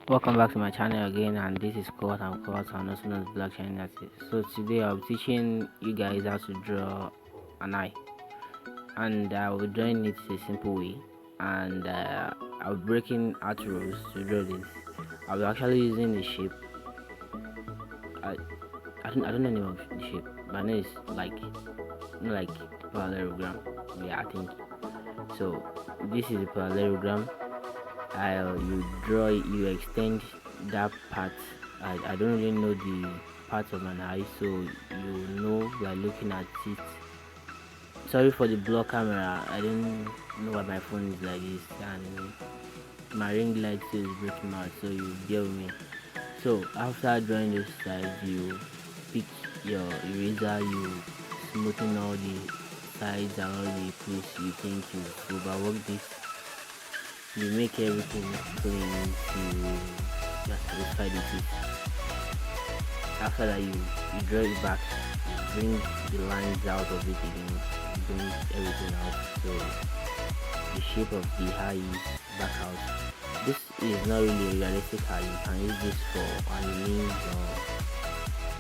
Welcome back to my channel again, and this is Kurt. I'm Kurt, I'm also known as Blockchain Artist. So today I'll be teaching you guys how to draw an eye, and I will be drawing it a simple way, and I'll be breaking arrows to draw this. I'll be actually using the shape. I, I don't know the name of the shape. My name is like parallelogram. Yeah, I think so. This is a parallelogram. You draw it, you extend that part. I don't really know the part of an eye, so you know by looking at it. Sorry for the blur camera, I don't know why my phone is like this, and my ring light is breaking out, so you bear with me. So after drawing this side, you pick your eraser, you smoothen all the sides and all the place you think you overwork this. You make everything clean to just satisfy the taste. After that, you draw it back, you bring the lines out of it again, you bring everything out, so the shape of the eye is back out. This is not really a realistic eye. You can use this for animes or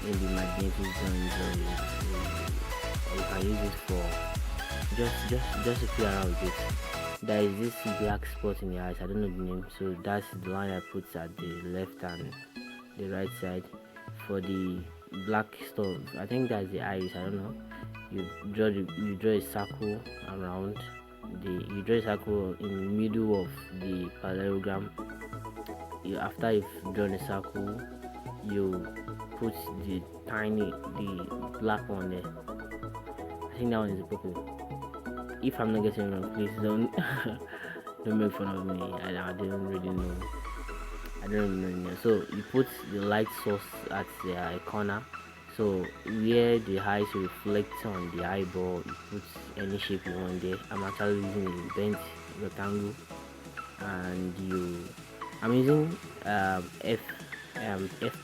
maybe magnetic guns, or you can use it for just to play around with it. There is this black spot in the eyes, I don't know the name, so that's the line I put at the left and the right side. For the black stuff, I think that's the iris, I don't know. You draw a circle around you draw a circle in the middle of the parallelogram. After you've drawn a circle, you put the black one there. I think that one is the purple. If I'm not getting it wrong, please don't don't make fun of me. I don't really know. I don't really know. So you put the light source at the corner. So where the eyes reflect on the eyeball, you put any shape you want there. I'm actually using a bent rectangle, and I'm using F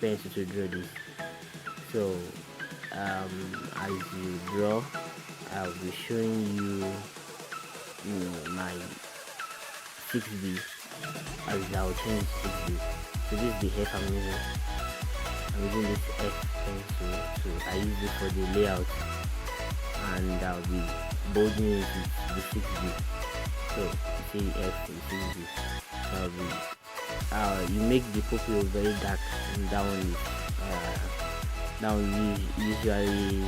pencil to draw this. So as you draw, I'll be showing you, my 6B, as I'll change 6B. So this is the F I'm using. I'm using this F pencil, so I use it for the layout, and I'll be bolding it with the 6B. So you see F and 6B. You make the pupil very dark, and that one usually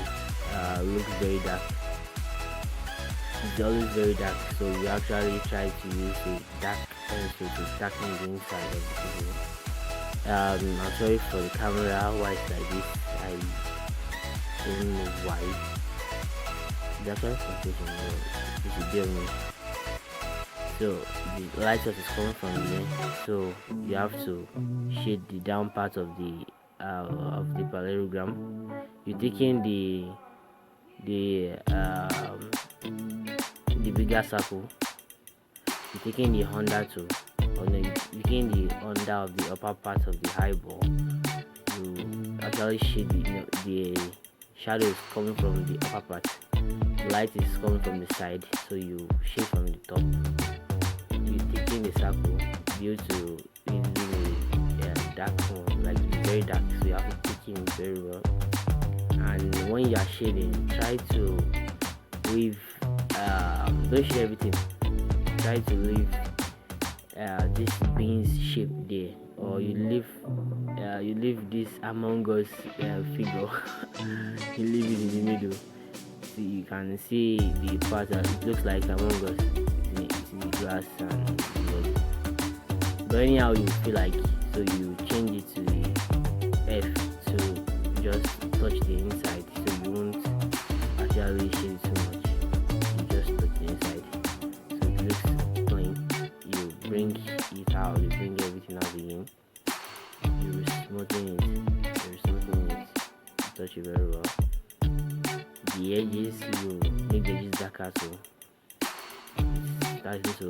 looks very dark. It's always very dark, so you actually try to use a dark pencil to darken the inside of the video. I'm sorry for the camera why it's like this. I don't know why. It's actually confusing. You should bear with me. So the light source is coming from here, so you have to shade the down part of the parallelogram. You're taking the bigger circle, you're taking the under to, or no, you're taking the under of the upper part of the eyeball. You actually shade the shadow is coming from the upper part, the light is coming from the side, so you shade from the top. You're taking the circle due to using a dark one, like very dark, so you have to take it very well. And when you are shading, try to leave don't shade everything. Try to leave this beans shape there, or you leave this Among Us figure. You leave it in the middle, so you can see the pattern. It looks like Among Us. It's in the grass and wood. But anyhow you feel like, so you change it to the F to just touch the inside, so you won't actually shade too much. You just touch the inside, so it looks clean. You bring it out, you bring everything out again. You smoothing it, you touch it very well. The edges, you make the edges darker, so it's starting to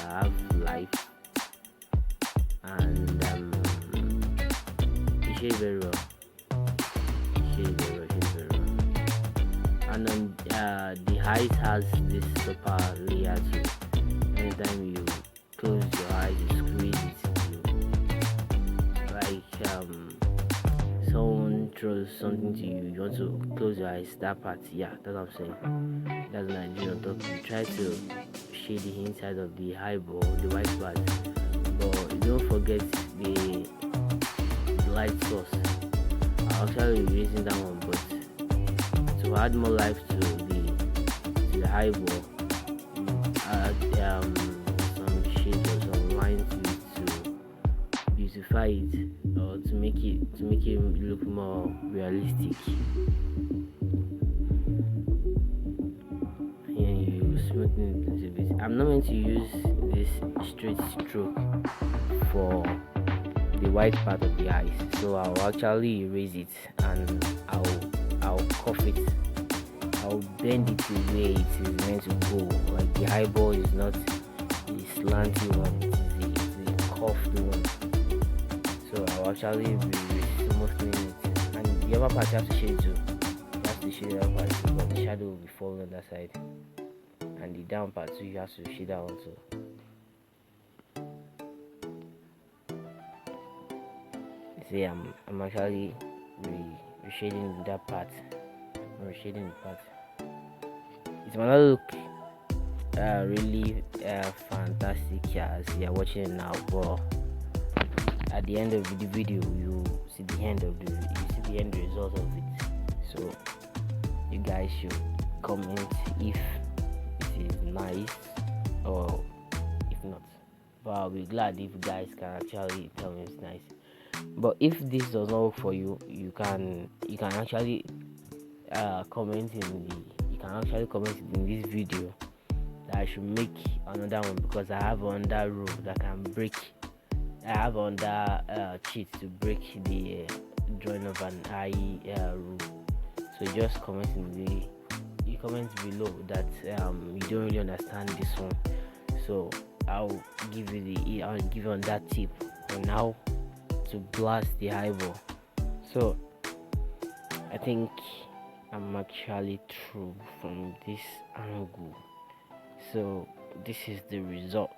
have life, and you shade very well. And then the eyes has this super layer too. Anytime you close your eyes, you squeeze it, throws something to you, you want to close your eyes, that part, yeah, that's what I'm saying. That's when I do on top. You try to shade the inside of the eyeball, the white part, but don't forget the light source. I'll actually be using that one, but to add more life to the eyeball, add some shades or some lines to it to beautify it, or to make it look more realistic. And you smoothen it a little bit. I'm not meant to use this straight stroke for the white part of the eyes, so I'll actually erase it and I'll cuff it. I'll bend it to where it is meant to go. Like the eyeball is not the slanty one, it is the cuffed one. So I'll actually be smoothing it. And the upper part you have to shade too. You have to shade the upper part too, but the shadow will be falling on that side. And the down part too, you have to shade that one too. See, I'm actually reshading that part. I'm reshading the part. It might not look really fantastic as you're watching it now, but at the end of the video you see the end result of it. So you guys should comment if it is nice or if not. But I'll be glad if you guys can actually tell me it's nice. But if this does not work for you, you can actually comment in this video that I should make another one, because I have another rule that can break. I have another cheat to break the drawing of an eye rule. So just comment below that you don't really understand this one. So I'll give you on that tip on how to blast the eyeball. So I think I'm actually through from this angle. So this is the result.